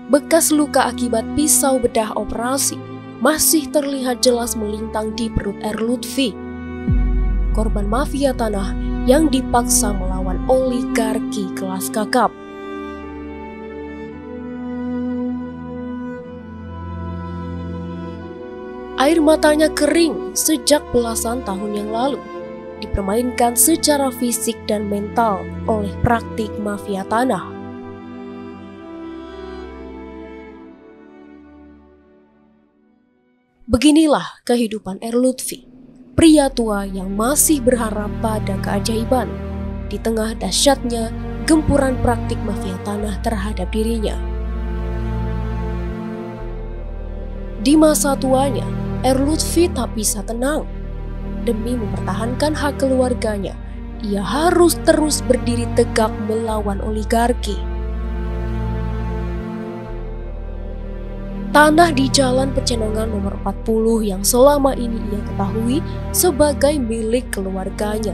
Bekas luka akibat pisau bedah operasi masih terlihat jelas melintang di perut R. Lutfi, korban mafia tanah yang dipaksa melawan oligarki kelas kakap. Air matanya kering sejak belasan tahun yang lalu, dipermainkan secara fisik dan mental oleh praktik mafia tanah. Beginilah kehidupan R. Lutfi, pria tua yang masih berharap pada keajaiban di tengah dahsyatnya gempuran praktik mafia tanah terhadap dirinya. Di masa tuanya, R. Lutfi tak bisa tenang. Demi mempertahankan hak keluarganya, ia harus terus berdiri tegak melawan oligarki. Tanah di Jalan Pecenongan nomor 40 yang selama ini ia ketahui sebagai milik keluarganya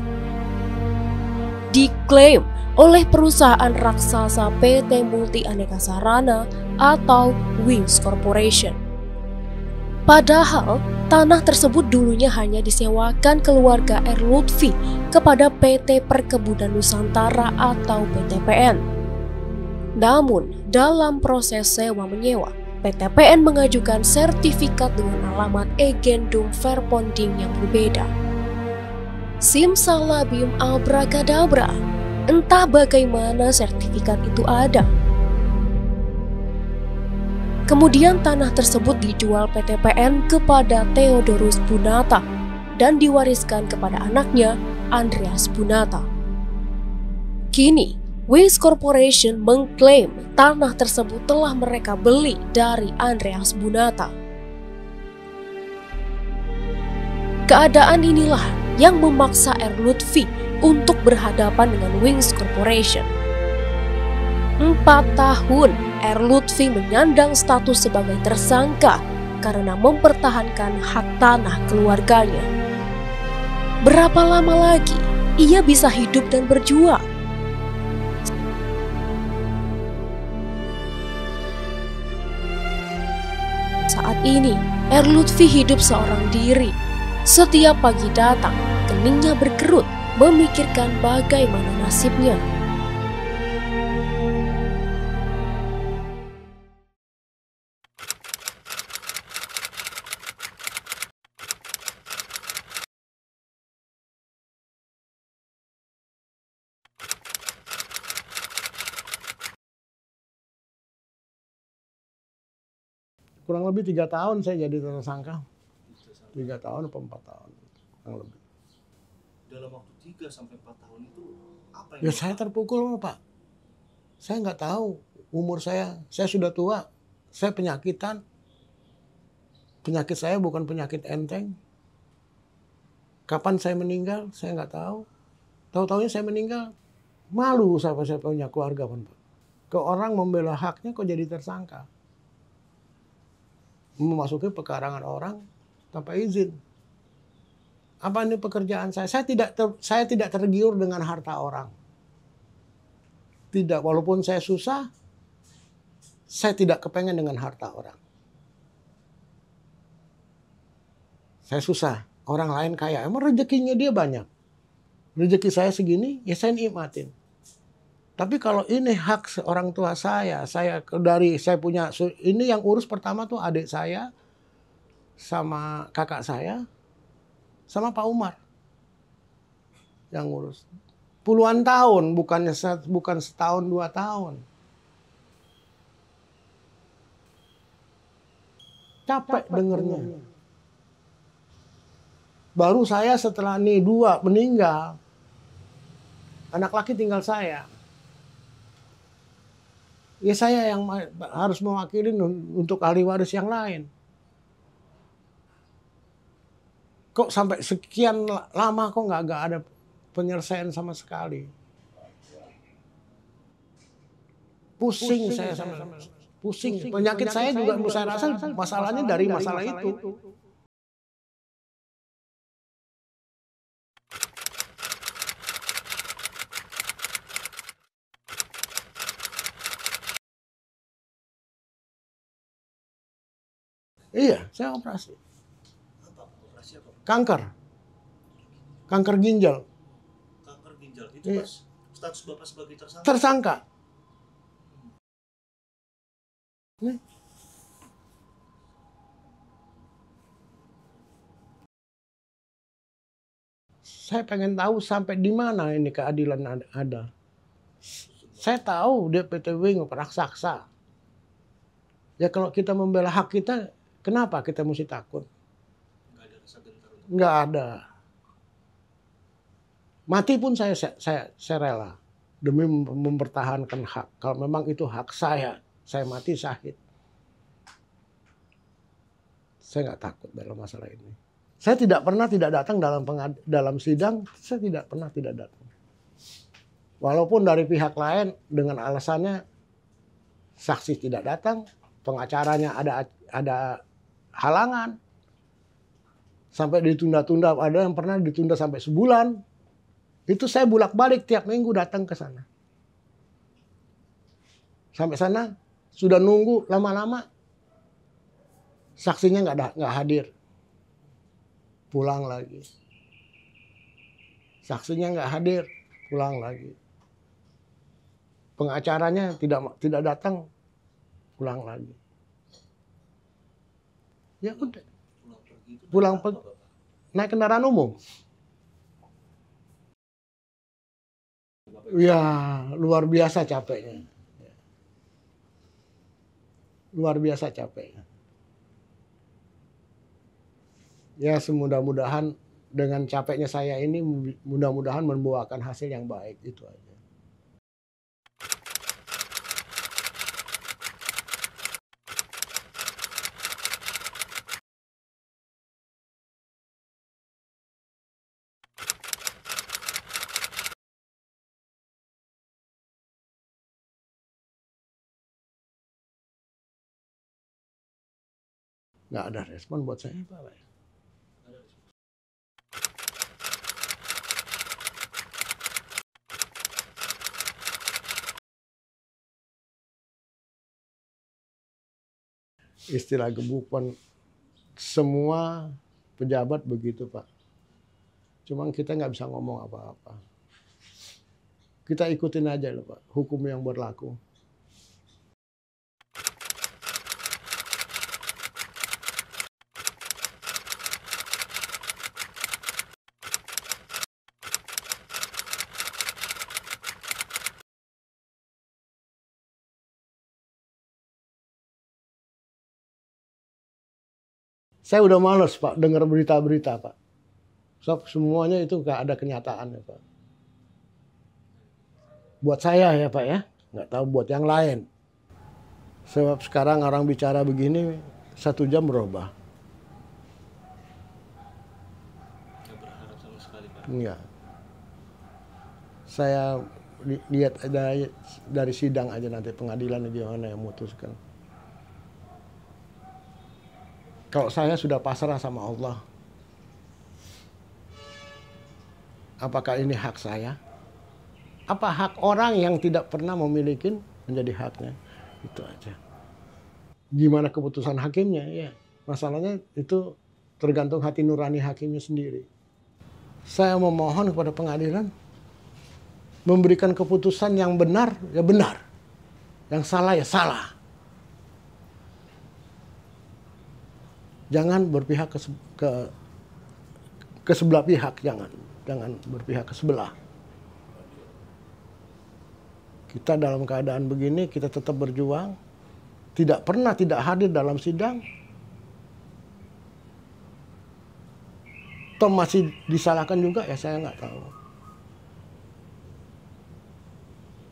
diklaim oleh perusahaan raksasa PT Multi Aneka Sarana atau Wings Corporation. Padahal tanah tersebut dulunya hanya disewakan keluarga R. Lutfi kepada PT Perkebunan Nusantara atau PTPN. Namun dalam proses sewa-menyewa, PTPN mengajukan sertifikat dengan alamat Agendum Verponding yang berbeda. Simsalabim abrakadabra, entah bagaimana sertifikat itu ada. Kemudian tanah tersebut dijual PTPN kepada Theodorus Bunata dan diwariskan kepada anaknya Andreas Bunata. Kini, Wings Corporation mengklaim tanah tersebut telah mereka beli dari Andreas Bunata. Keadaan inilah yang memaksa R. Lutfi untuk berhadapan dengan Wings Corporation. 4 tahun R. Lutfi menyandang status sebagai tersangka karena mempertahankan hak tanah keluarganya. Berapa lama lagi ia bisa hidup dan berjuang? Saat ini, R. Lutfi hidup seorang diri. Setiap pagi datang, keningnya berkerut, memikirkan bagaimana nasibnya. Kurang lebih 3 tahun saya jadi tersangka. 3 tahun atau 4 tahun. Kurang lebih. Dalam waktu 3 sampai 4 tahun itu apa yang... Ya saya terpukul Pak. Saya nggak tahu umur saya sudah tua. Saya penyakitan. Penyakit saya bukan penyakit enteng. Kapan saya meninggal, saya nggak tahu. Tahu-tahunya saya meninggal. Malu saya punya keluarga Pak. Ke orang membela haknya kok jadi tersangka. Memasuki pekarangan orang tanpa izin. Apa ini pekerjaan saya? Saya tidak tergiur dengan harta orang. Tidak, walaupun saya susah, saya tidak kepengen dengan harta orang. Saya susah, orang lain kaya. Emang rezekinya dia banyak. Rezeki saya segini, ya saya nikmatin. Tapi kalau ini hak orang tua saya punya, ini yang urus pertama tuh adik saya, sama kakak saya, sama Pak Umar yang ngurus. Puluhan tahun, bukan setahun 2 tahun. Capek dengernya. Baru saya setelah nih 2 meninggal, anak laki tinggal saya. Ya saya yang harus mewakili untuk ahli waris yang lain. Kok sampai sekian lama kok nggak ada penyelesaian sama sekali. Pusing saya pusing. Penyakit saya juga saya rasa masalahnya dari masalah itu. Iya, saya operasi. Apa? Operasi apa? Kanker ginjal. Kanker ginjal. Itu Iya. pas status Bapak sebagai tersangka. Tersangka. Nih. Saya pengen tahu sampai di mana ini keadilan ada. Saya tahu dia PT Wing raksasa. Ya kalau kita membela hak kita, kenapa kita mesti takut? Nggak ada rasa gentar untuk Nggak ada. Mati pun saya rela demi mempertahankan hak. Kalau memang itu hak saya mati syahid. Saya nggak takut dalam masalah ini. Saya tidak pernah tidak datang dalam sidang. Saya tidak pernah tidak datang. Walaupun dari pihak lain dengan alasannya saksi tidak datang, pengacaranya ada halangan, sampai ditunda-tunda. Ada yang pernah ditunda sampai sebulan. Itu saya bolak-balik tiap minggu datang ke sana. Sampai sana sudah nunggu lama-lama, saksinya nggak hadir. Pulang lagi. Saksinya nggak hadir, pulang lagi. Pengacaranya tidak datang, pulang lagi. Ya udah. pulang pergi itu. Pulang apa, pergi. Bapak? Naik kendaraan umum. Ya, luar biasa capeknya. Luar biasa capeknya. Ya, semudah-mudahan dengan capeknya saya ini mudah-mudahan membuahkan hasil yang baik, itu aja. Nggak ada respon buat saya, Pak. Ada respon. Istilah gebukan semua pejabat begitu, Pak. Cuman kita nggak bisa ngomong apa-apa. Kita ikutin aja loh, Pak, hukum yang berlaku. Saya udah males, Pak, dengar berita-berita, Pak. So, semuanya itu nggak ada kenyataannya, Pak. Buat saya ya, Pak, ya. Nggak tahu buat yang lain. Sebab sekarang orang bicara begini, 1 jam berubah. Nggak berharap sama sekali, Pak. Enggak. Saya lihat dari sidang aja nanti pengadilan gimana yang memutuskan. Kalau saya sudah pasrah sama Allah, apakah ini hak saya? Apa hak orang yang tidak pernah memiliki menjadi haknya? Itu aja. Gimana keputusan hakimnya? Ya, masalahnya itu tergantung hati nurani hakimnya sendiri. Saya memohon kepada pengadilan memberikan keputusan yang benar, ya benar. Yang salah, ya salah. Jangan berpihak ke sebelah pihak, jangan berpihak ke sebelah. Kita dalam keadaan begini, kita tetap berjuang, tidak pernah tidak hadir dalam sidang. Toh masih disalahkan juga, ya saya nggak tahu.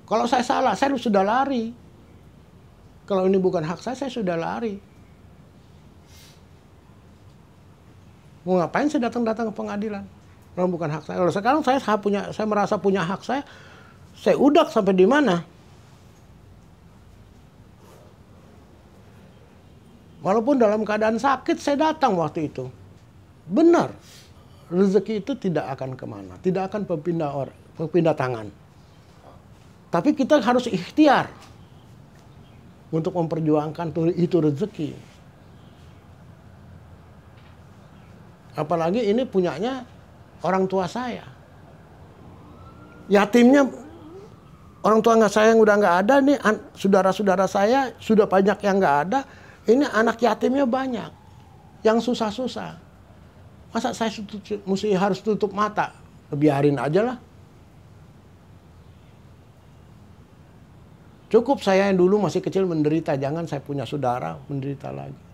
Kalau saya salah, saya sudah lari. Kalau ini bukan hak saya sudah lari. Mau ngapain saya datang ke pengadilan? Kalau bukan hak saya. Kalau sekarang saya merasa punya hak saya udak sampai di mana? Walaupun dalam keadaan sakit saya datang waktu itu. Benar, rezeki itu tidak akan kemana, tidak akan berpindah tangan. Tapi kita harus ikhtiar untuk memperjuangkan itu rezeki. Apalagi ini punyanya orang tua saya. Yatimnya orang tua saya yang udah nggak ada nih, saudara-saudara saya sudah banyak yang nggak ada. Ini anak yatimnya banyak, yang susah-susah. Masa saya mesti harus tutup mata? Biarin aja lah. Cukup saya yang dulu masih kecil menderita, jangan saya punya saudara menderita lagi.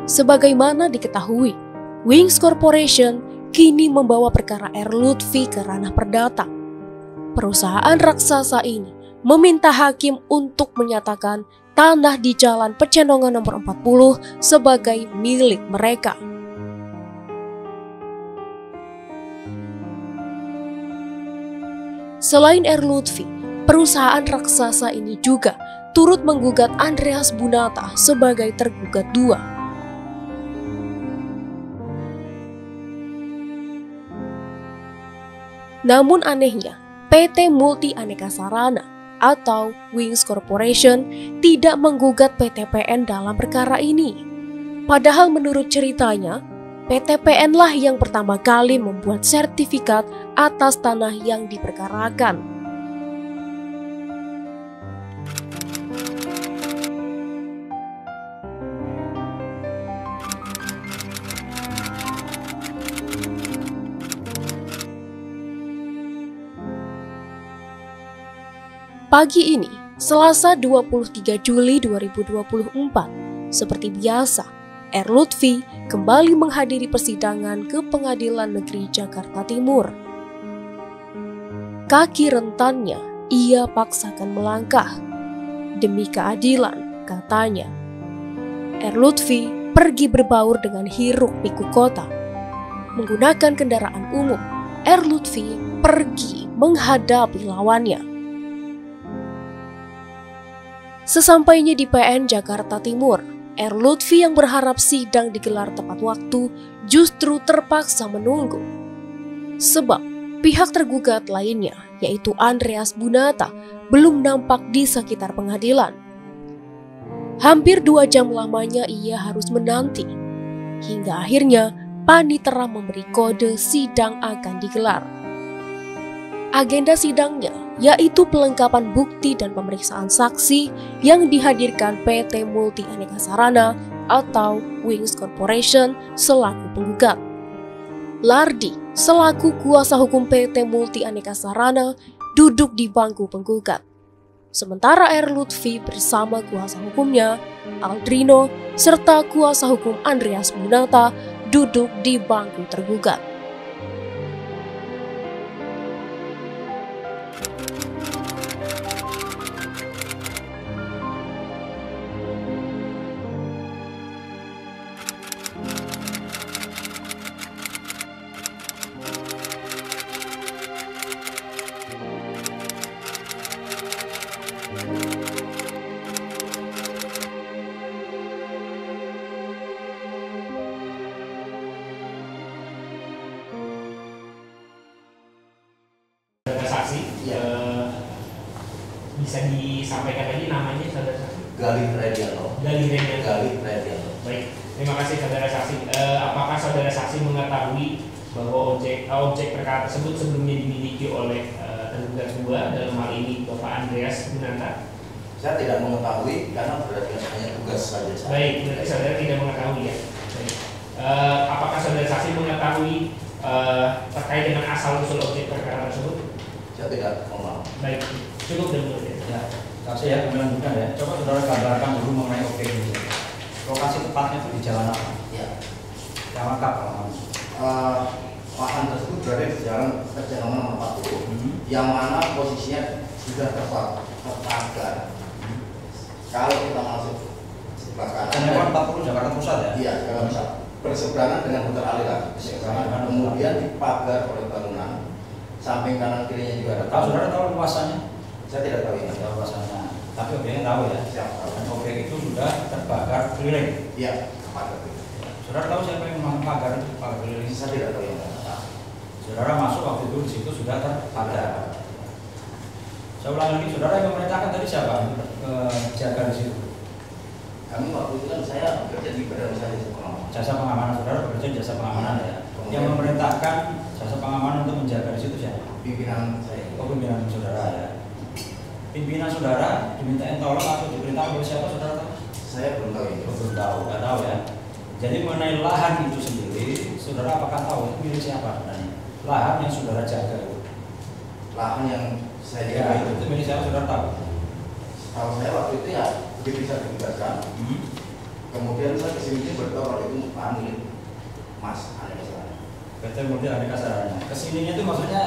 Sebagaimana diketahui, Wings Corporation kini membawa perkara R. Lutfi ke ranah perdata. Perusahaan raksasa ini meminta hakim untuk menyatakan tanah di Jalan Pecenongan nomor 40 sebagai milik mereka. Selain R. Lutfi, perusahaan raksasa ini juga turut menggugat Andreas Bunata sebagai tergugat dua. Namun anehnya, PT Multi Aneka Sarana atau Wings Corporation tidak menggugat PTPN dalam perkara ini. Padahal menurut ceritanya, PTPN lah yang pertama kali membuat sertifikat atas tanah yang diperkarakan. Pagi ini, Selasa 23 Juli 2024, seperti biasa, R. Lutfi kembali menghadiri persidangan ke Pengadilan Negeri Jakarta Timur. Kaki rentannya ia paksakan melangkah. Demi keadilan, katanya. R. Lutfi pergi berbaur dengan hiruk pikuk kota. Menggunakan kendaraan umum, R. Lutfi pergi menghadapi lawannya. Sesampainya di PN Jakarta Timur, R. Lutfi yang berharap sidang digelar tepat waktu justru terpaksa menunggu. Sebab pihak tergugat lainnya, yaitu Andreas Bunata, belum nampak di sekitar pengadilan. Hampir 2 jam lamanya ia harus menanti, hingga akhirnya panitera memberi kode sidang akan digelar. Agenda sidangnya yaitu pelengkapan bukti dan pemeriksaan saksi yang dihadirkan PT Multi Aneka Sarana atau Wings Corporation selaku penggugat. Lardi selaku kuasa hukum PT Multi Aneka Sarana duduk di bangku penggugat. Sementara R. Lutfi bersama kuasa hukumnya, Aldrino, serta kuasa hukum Andreas Bunata duduk di bangku tergugat. Bisa disampaikan lagi namanya saudara saksi? Galih Redianto. Baik, terima kasih saudara saksi. Apakah saudara saksi mengetahui bahwa objek perkara tersebut sebelumnya dimiliki oleh tergugat dua, dalam hal ini Bapak Andreas Bunata? Saya tidak mengetahui karena berarti hanya tugas saja. Baik, berarti saudara tidak mengetahui ya. Baik. Apakah saudara saksi mengetahui terkait dengan asal usul objek perkara tersebut? Saya tidak mengetahui. Baik, cukup dan mudah. Ya, saksi ya, melanjutkan ya. Coba saudara gambarkan dulu mengenai objek ini. Lokasi tepatnya itu di jalan apa? Ya. Yang lengkap kalau lahan tersebut berada di jalan Pecenongan nomor 40, yang mana posisinya sudah terpagar. Kalau kita masuk sebelah kanan, Pecenongan 40 Jakarta Pusat ya? Iya, Jakarta Pusat. Berseberangan dengan Hotel Alira. Kemudian dipagar oleh bangunan. Samping kanan kirinya juga ada. Tahu saudara tahu luasannya? Saya tidak tahu ini. Tahu luasannya. Tapi objeknya tahu ya? Siapa? Dan objek itu sudah terbakar keliling. Iya, pagar. Saudara tahu siapa yang membakar itu pagar keliling? Saya tidak tahu yang mana. Saudara masuk waktu itu di situ sudah terbakar. Saya ulangi lagi, saudara yang memerintahkan tadi siapa? Jaga di situ. Kami waktu itu kan saya bekerja di badan usaha jasa pengamanan. Jasa pengamanan, saudara bekerja di jasa pengamanan ya. Yang memerintahkan jasa pengamanan untuk menjaga di situ siapa? Pimpinan saya. Oh, pimpinan saudara ya. Pimpinan saudara dimintain tolong atau diperintahkan oleh siapa saudara tahu? Saya belum tahu itu. Oh, belum tahu, nggak tahu ya. Jadi mengenai lahan itu sendiri, saudara apakah tahu itu milik siapa sebenarnya? Lahan yang saudara jaga itu. Lahan yang saya Ya, jaga itu milik siapa saudara tahu? Kalau saya waktu itu ya begitu bisa ditugaskan. Kemudian saya kesini beritahu kalau itu milik Mas Aneka Sarana. PT Multi Aneka Sarana. Kesininya itu maksudnya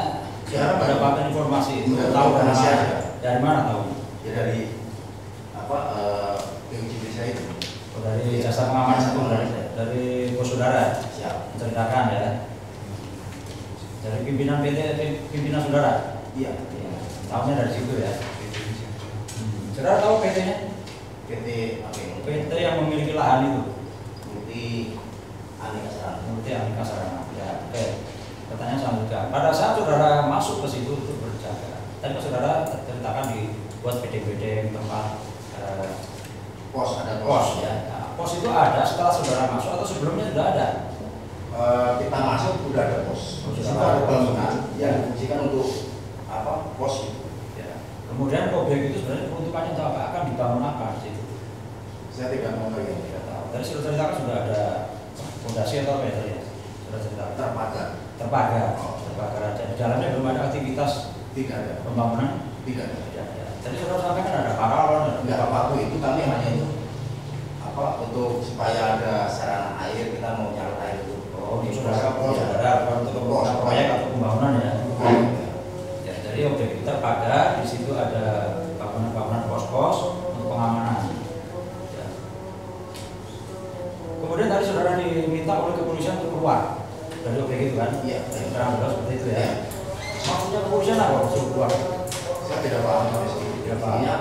saudara mendapatkan informasi itu tahu dari dari saya. mana? Dari mana tahu? Ya dari apa PUJB saya itu. Oh, dari jasa pengamanan itu dari bos saudara. Siap. Menceritakan ya. Dari pimpinan PT, pimpinan saudara. Iya. Ya, tahunya dari situ ya. Saudara tahu PT-nya? PT apa ini? PT yang memiliki lahan itu. Multi Aneka Sarana. Multi Aneka Sarana. Ya, oke. Pertanyaan selanjutnya. Pada saat saudara masuk ke situ untuk berjaga, tadi saudara ceritakan dibuat PD-PD tempat Pos ada pos ya. Nah, pos itu ada setelah saudara masuk atau sebelumnya sudah ada? Kita masuk udah ada pos. Oh, Di sudah situ ada ada pos. bangunan yang difungsikan untuk apa? Pos itu. Ya. Kemudian objek itu sebenarnya peruntukannya untuk apa? Akan dibangun apa di situ? Saya tidak mau yang tidak tahu. Tadi sudah ceritakan sudah ada fondasi atau apa ya tadi? Sudah ceritakan. Terpagar. Terpagar. Oh, terpagar aja. Di dalamnya belum ada aktivitas Tidak ada. pembangunan. Tidak ada. Ya, ya. Tadi saudara sampaikan ada paralon. Enggak apa-apa itu kami hanya itu apa untuk supaya ada sarana air kita mau nyalur air itu. Oh, di saudara pos, saudara untuk pembangunan proyek atau pembangunan ya. Ya, jadi objek kita terpagar di situ ada bangunan-bangunan pos-pos untuk pengamanan. Ya. Kemudian tadi saudara diminta oleh kepolisian untuk keluar dari objek itu kan? Iya. Terang jelas seperti itu ya. Iya. Maksudnya kepolisian apa suruh keluar? Saya tidak paham sampai situ. Tidak paham. Intinya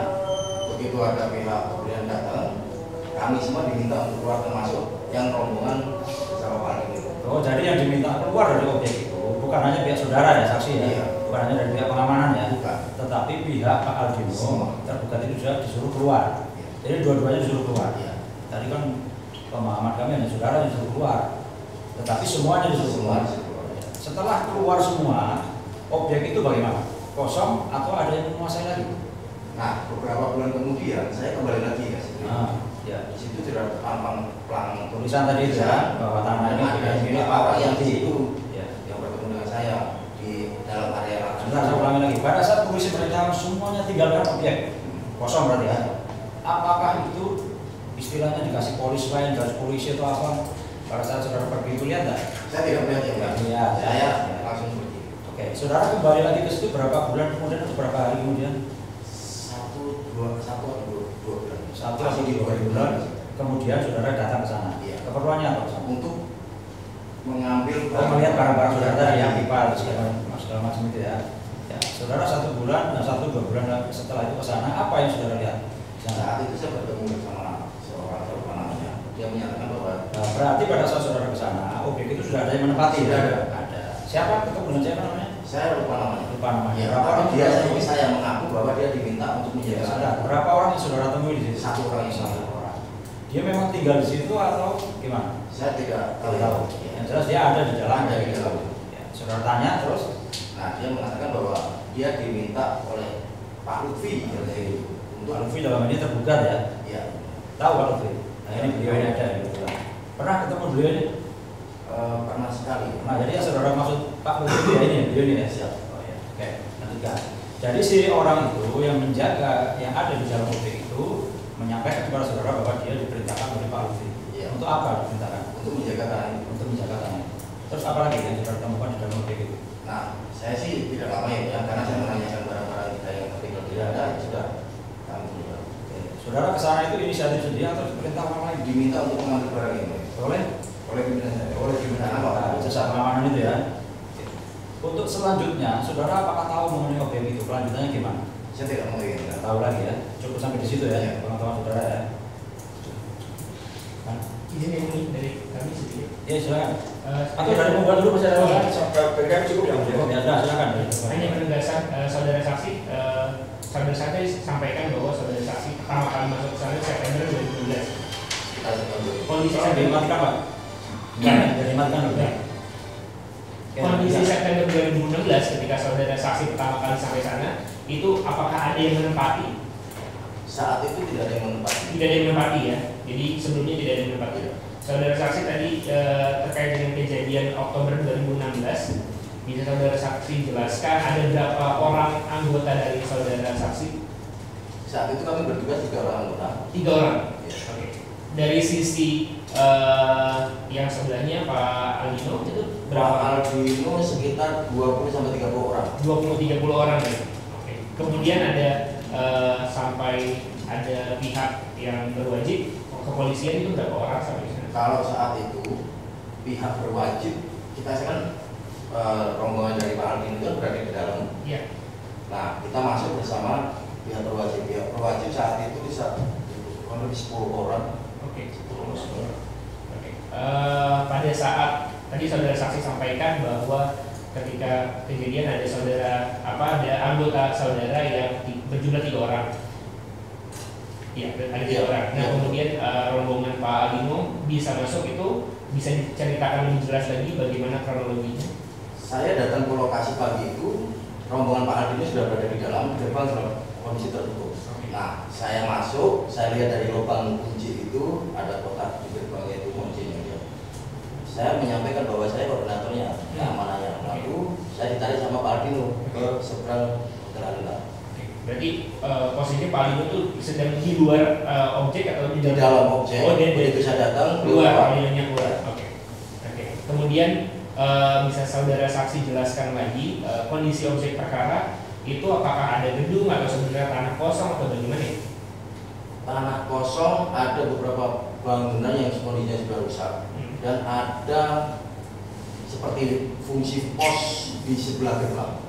begitu ada pihak kemudian datang, kami semua diminta untuk keluar termasuk yang rombongan bersama Pak Alvin. Oh, jadi yang diminta keluar dari objek itu bukan hanya pihak saudara ya saksi ya, Iya. bukan hanya dari pihak pengamanan ya, Bukan. tetapi pihak Pak Aldino Semua. tergugat itu sudah disuruh keluar. Iya. Jadi dua-duanya disuruh keluar. Iya. Tadi kan pemahaman kami hanya saudara yang disuruh keluar, tetapi semuanya disuruh keluar. Setelah keluar semua, objek itu bagaimana? Kosong atau ada yang menguasai lagi? Nah, beberapa bulan kemudian saya kembali lagi ke situ. Ya. Di situ sudah tampang pelang Tulisan tadi itu ya, bahwa tanah ini ada milik juga Pak orang yang Aldi. di situ Ya. yang bertemu dengan saya di dalam area langsung. Sebentar saya ulangi lagi. Pada saat polisi perintahkan semuanya tinggalkan objek kosong berarti ya. Apakah itu istilahnya dikasih polis lain, garis polisi atau apa? Pada saat saudara pergi itu lihat nggak? Saya tidak melihat yang Nggak lihat, ya. Saya langsung pergi. Oke, saudara kembali lagi ke situ berapa bulan kemudian atau berapa hari kemudian? Satu atau dua bulan. Satu atau dua bulan. Kemudian saudara datang ke sana. Iya. Keperluannya apa? Kesana? Untuk mengambil Oh, melihat barang-barang saudara tadi yang pipa segala macam itu ya. Ya, saudara 1 bulan, 1-2 bulan setelah itu ke sana, apa yang saudara lihat? Di sana? Saat itu saya bertemu bersama seorang teman namanya. Dia menyatakan bahwa Nah, berarti pada saat saudara ke sana, objek itu sudah ada yang menempati? Sudah ya? ada. Ada. Siapa ketemu dengan siapa namanya? saya lupa namanya. Lupa namanya. Ya, Berapa orang tapi dia saudara temui? saya mengaku bahwa dia diminta untuk Ya, menjaga sudah. Berapa orang yang saudara temui di situ? Satu orang. Satu orang. Dia memang tinggal di situ atau gimana? Saya tidak Tahu. Yang jelas dia ada di dalam. Ada di dalam. Ya, saudara tanya terus? Nah, dia mengatakan bahwa dia diminta oleh Pak Lutfi katanya gitu, untuk Pak Lutfi dalam ini tergugat ya. ya Tahu Pak Lutfi? Nah, ini beliau ini ada. Pernah ketemu beliau ini? pernah sekali. Nah, jadi yang saudara maksud Pak Lutfi ya ini, beliau ini ya? Siap. Oh ya, oke, lanjutkan. Jadi si orang itu yang menjaga, yang ada di dalam objek itu menyampaikan kepada saudara bahwa dia diperintahkan oleh Pak Lutfi. Iya. Untuk apa diperintahkan? Untuk menjaga tanah itu. Untuk menjaga tanah. Terus apa lagi yang saudara temukan di dalam objek itu? Nah, saya sih tidak lama ya, karena saya menanyakan barang-barang kita yang tertinggal tidak ada, ya sudah kami juga Oke. Saudara ke sana itu inisiatif sendiri atau diperintah orang lain? diminta untuk mengambil barang ini Oleh pimpinan saya. oleh pimpinan Karena apa? jasa pengamanan itu ya. Oke. Untuk selanjutnya, saudara apakah tahu mengenai objek itu? Kelanjutannya gimana? Saya tidak mau ini. Nggak tahu lagi ya. Cukup sampai di situ ya, Iya. pengetahuan saudara ya. Kan? Ini dari kami sedikit. Ya silakan. Atau dari membuat dulu masih ada lagi. Bagi kami cukup ya. Cukup ya, sudah silakan. Hanya penegasan saudara saksi saudara saksi sampaikan bahwa saudara saksi pertama kali masuk ke sana September 2016. Kondisi Dari matikan Pak? Enggak, dari matikan dulu ya. Kondisi September 2016 ketika saudara saksi pertama kali sampai sana, itu apakah ada yang menempati? Saat itu tidak ada yang menempati. Tidak ada yang menempati ya. Jadi sebelumnya tidak ada yang menempati. Saudara saksi tadi terkait dengan kejadian Oktober 2016, bisa saudara saksi jelaskan ada berapa orang anggota dari saudara saksi? Saat itu kami bertugas 3 orang anggota. 3 orang. Ya. Oke. Dari sisi yang sebelahnya Pak Aldino itu berapa? Aldino sekitar 20-30 orang. 20-30 orang ya. Oke. Kemudian ada sampai ada pihak yang berwajib kepolisian itu berapa orang sampai sana? Kalau saat itu pihak berwajib, kita kan rombongan dari Pak Aldino itu berada di dalam. Iya. Nah, kita masuk bersama pihak berwajib. Pihak berwajib saat itu bisa kurang lebih 10 orang. Oke. 10 orang. Oke. Pada saat tadi saudara saksi sampaikan bahwa ketika kejadian ada ada anggota saudara yang berjumlah 3 orang. Iya, ada 3 orang. Nah, kemudian rombongan Pak Aldino bisa masuk itu, bisa diceritakan lebih jelas lagi bagaimana kronologinya? Saya datang ke lokasi pagi itu, rombongan Pak Aldino sudah berada di dalam, gerbang dalam kondisi tertutup. Nah, saya masuk, saya lihat dari lubang kunci itu ada kotak di gerbangnya itu kuncinya. Saya menyampaikan bahwa saya koordinatornya, keamanannya. Lalu saya ditarik sama Pak Aldino ke seberang Hotel. Berarti posisi Pak Aldino itu sedang di luar objek atau di dalam objek? Oh, begitu saya datang keluar, Pak Aldinonya keluar. Oke. Kemudian bisa saudara saksi jelaskan lagi kondisi objek perkara itu apakah ada gedung atau sebenarnya tanah kosong atau bagaimana ya? Tanah kosong, ada beberapa bangunan yang kondisinya sudah rusak dan ada seperti fungsi pos di sebelah gerbang.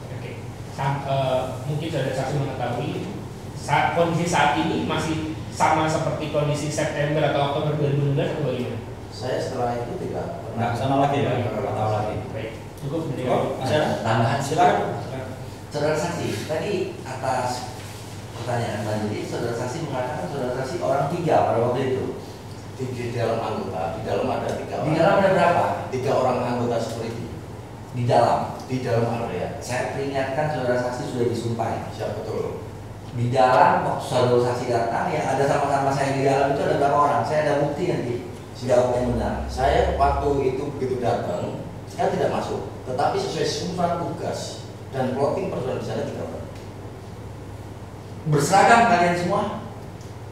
Mungkin saudara saksi mengetahui kondisi saat ini masih sama seperti kondisi September atau Oktober 2016 atau bagaimana? Saya setelah itu tidak pernah sana lagi ya, nggak tahu lagi. Baik, cukup. Ada tambahan silakan. Saudara saksi, tadi atas pertanyaan tadi, saudara saksi mengatakan saudara saksi orang 3 pada waktu itu. Di dalam anggota, di dalam ada 3 orang. Di dalam ada berapa? 3 orang anggota security. Di dalam. Di dalam area. Saya peringatkan saudara saksi sudah disumpah. Siap, betul. Di dalam waktu saudara saksi datang yang ada sama-sama saya di dalam itu ada berapa orang? Saya ada bukti nanti. Jawab yang benar. Saya waktu itu begitu datang, saya tidak masuk. Tetapi sesuai sumpah tugas dan plotting personal di sana 3 orang. Berseragam kalian semua?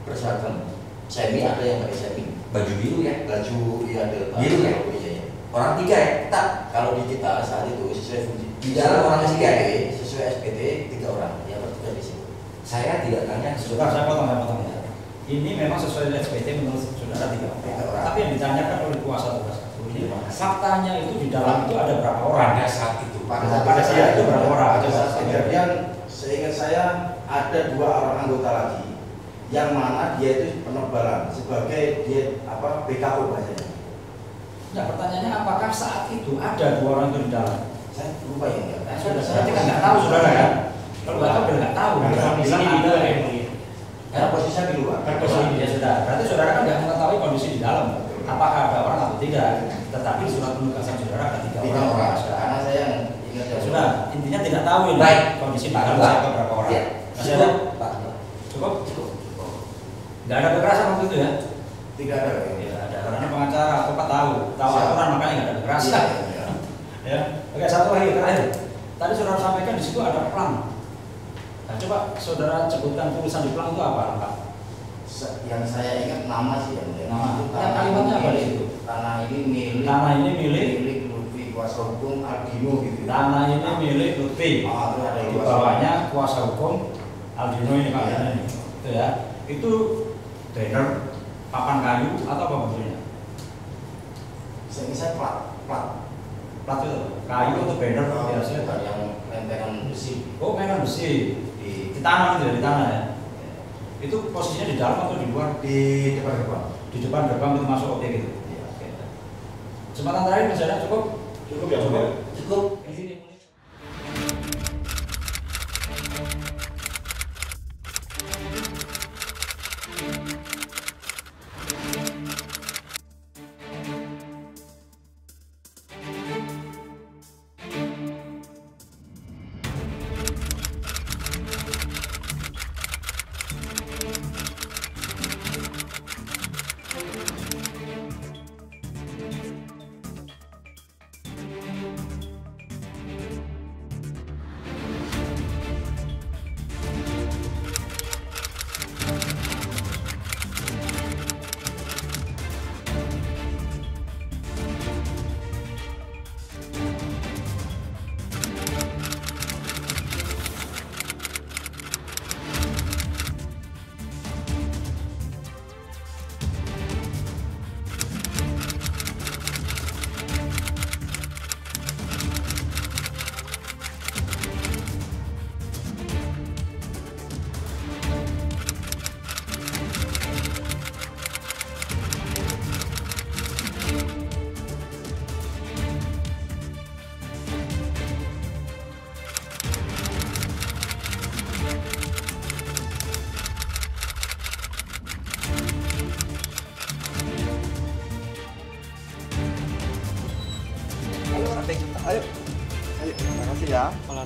Berseragam. Semi, ada yang pakai semi. Baju biru ya? Baju ya delta. Biru ya? Iya. Orang 3 ya? Tak. Kalau di kita saat itu sesuai fungsi. Di dalam orang 3 ya? Sesuai SPT 3 orang yang bertugas di situ. Saya tidak tanya. Saudara, saya potong ya. Ini memang sesuai SPT menurut saudara 3 orang. Tapi yang ditanyakan oleh kuasa tugas ini faktanya itu di dalam itu ada berapa orang? Pada saat itu. Pada saat itu berapa orang? Pada saat kejadian, seingat saya ada 2 orang anggota lagi, yang mana dia itu penebalan sebagai dia BKO bahasanya. Nah, pertanyaannya apakah saat itu ada 2 orang itu di dalam? Saya lupa ya. Saya kan nggak tahu saudara ya. Kalau nggak tahu nggak tahu. Kondisinya di luar ya, Bang. Karena posisinya di luar. Posisi dia sudah. Berarti saudara kan nggak mengetahui kondisi di dalam. Apakah ada orang atau tidak? Tetapi surat penugasan saudara ada 3 orang. Karena saya ingat ya. Sudah, intinya tidak tahu ini Baik. kondisi di dalam siapa berapa orang. Ya. Masih ada? Pak. Cukup? Nggak ada kekerasan waktu itu ya? Tidak ada. Tidak ada. Karena pengacara atau Pak tahu aturan makanya nggak ada kekerasan. Ya. Oke, satu lagi terakhir. Tadi saudara sampaikan di situ ada plan. Nah, coba saudara sebutkan tulisan di plan itu apa, Pak? Yang saya ingat nama sih ya. Nama. Yang kalimatnya apa di situ? Tanah ini milik. Milik Lutfi kuasa hukum Aldino gitu. Tanah ini milik Lutfi. Itu ada Di bawahnya kuasa hukum Aldino ini Pak. Itu ya. Itu banner, papan kayu atau apa bentuknya? Saya Plat itu kayu atau banner biasanya yang lempengan besi. Oh, memang besi di tanah gitu ya, di tanah ya. Itu posisinya di dalam atau di luar? Di depan gerbang. Di depan gerbang itu masuk objek gitu. Iya. Kesempatan terakhir masih ada cukup? Cukup ya, Bang. Cukup. Di sini.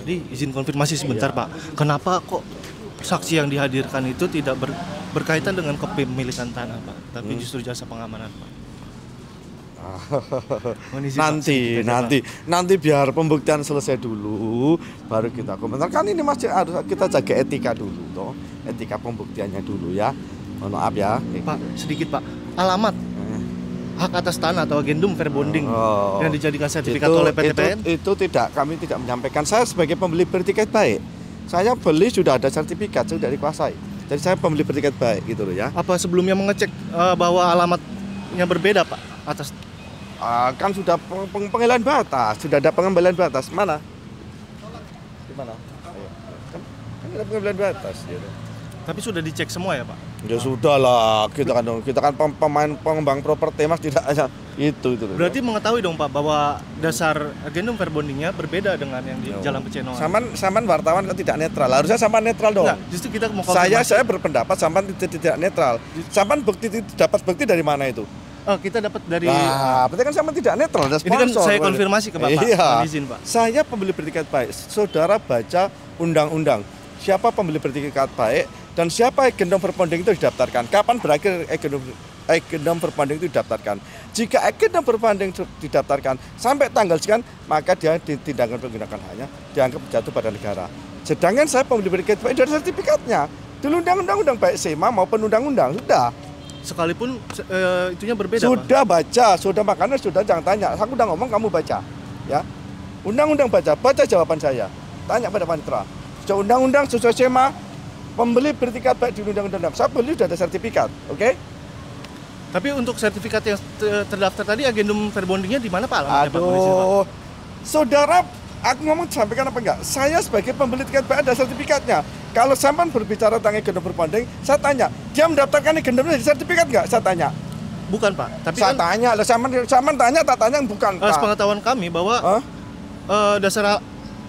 Jadi izin konfirmasi sebentar Pak, kenapa kok saksi yang dihadirkan itu tidak berkaitan dengan kepemilikan tanah Pak, tapi justru jasa pengamanan Pak? Nanti biar pembuktian selesai dulu, baru kita komentar. Kan ini masih harus kita jaga etika dulu, toh, etika pembuktiannya dulu ya. Mohon maaf ya. Pak, sedikit Pak, alamat hak atas tanah atau agendum fair bonding yang dijadikan sertifikat oleh PTPN itu kami tidak menyampaikan. Saya sebagai pembeli bertiket baik, saya beli sudah ada sertifikat, sudah dikuasai, jadi saya pembeli bertiket baik gitu loh ya. Apa sebelumnya mengecek bahwa alamatnya berbeda Pak atas kan sudah pengembalian batas, sudah ada pengembalian batas. Mana? Di mana? Ayo. Kan ada pengembalian batas gitu. Tapi sudah dicek semua ya Pak? Ya sudah lah, kita kan pemain pengembang properti Mas, tidak hanya itu. Berarti mengetahui dong Pak bahwa dasar agendum fair bondingnya berbeda dengan yang di Jalan Pecenoan. Saman wartawan kan tidak netral, harusnya saman netral dong. Nah, justru kita mau konfirmasi. Saya berpendapat saman tidak netral. Saman dapat bukti dari mana itu? Kita dapat dari. Nah, berarti kan saman tidak netral. Ada sponsor. Ini kan saya konfirmasi ke Bapak. Iya. Izin Pak. Saya pembeli bertiket baik. Saudara baca undang-undang. Siapa pembeli bertiket baik dan siapa agendum berbonding itu didaftarkan. Kapan berakhir agendum berbonding itu didaftarkan. Jika agendum berbonding didaftarkan sampai tanggal sekian, maka dia ditindakkan penggunaan hanya dianggap jatuh pada negara. Sedangkan saya pembeli bertiket baik dari sertifikatnya. Dulu undang-undang baik SEMA maupun undang-undang sudah. Sekalipun itunya berbeda. Sudah Pak? Baca, sudah makanya sudah jangan tanya. Aku udah ngomong kamu baca, ya. Undang-undang baca jawaban saya. Tanya pada panitra. Sudah undang-undang sesuai SEMA, pembeli bertiket baik di undang-undang. Saya beli sudah ada sertifikat, oke? Tapi untuk sertifikat yang terdaftar tadi agendum fair bondingnya di mana Pak? Aduh, saudara, aku ngomong sampaikan apa enggak? Saya sebagai pembeli tiket baik ada sertifikatnya. Kalau sampan berbicara tentang agendum berbonding, saya tanya, dia mendaftarkan agendumnya di sertifikat enggak? Saya tanya. Bukan Pak, tapi saya tanya, lah sampan tanya, tak tanya bukan Pak. Sepengetahuan kami bahwa dasar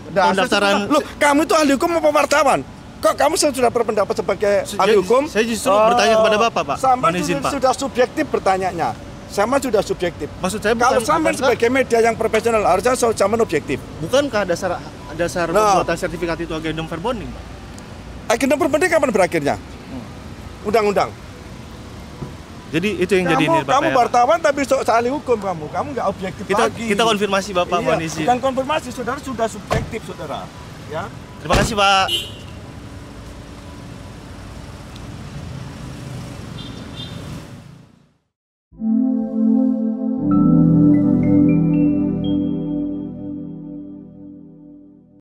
pendaftaran. Loh, kamu itu ahli hukum apa wartawan? Kok kamu sudah berpendapat sebagai ahli hukum? Saya justru bertanya kepada Bapak, Pak. Sama sudah subjektif bertanyanya. Sama sudah subjektif. Maksud saya kalau sama sebagai media yang profesional harusnya sama objektif. Bukankah dasar pembuatan sertifikat itu agendum fair bonding, Pak? Agendum fair bonding kapan berakhirnya? Undang-undang. Jadi itu yang jadi ini Bapak. Kamu wartawan tapi ahli hukum kamu nggak objektif lagi. Kita konfirmasi Bapak, mohon izin. Bukan konfirmasi, saudara sudah subjektif saudara. Ya. Terima kasih Pak.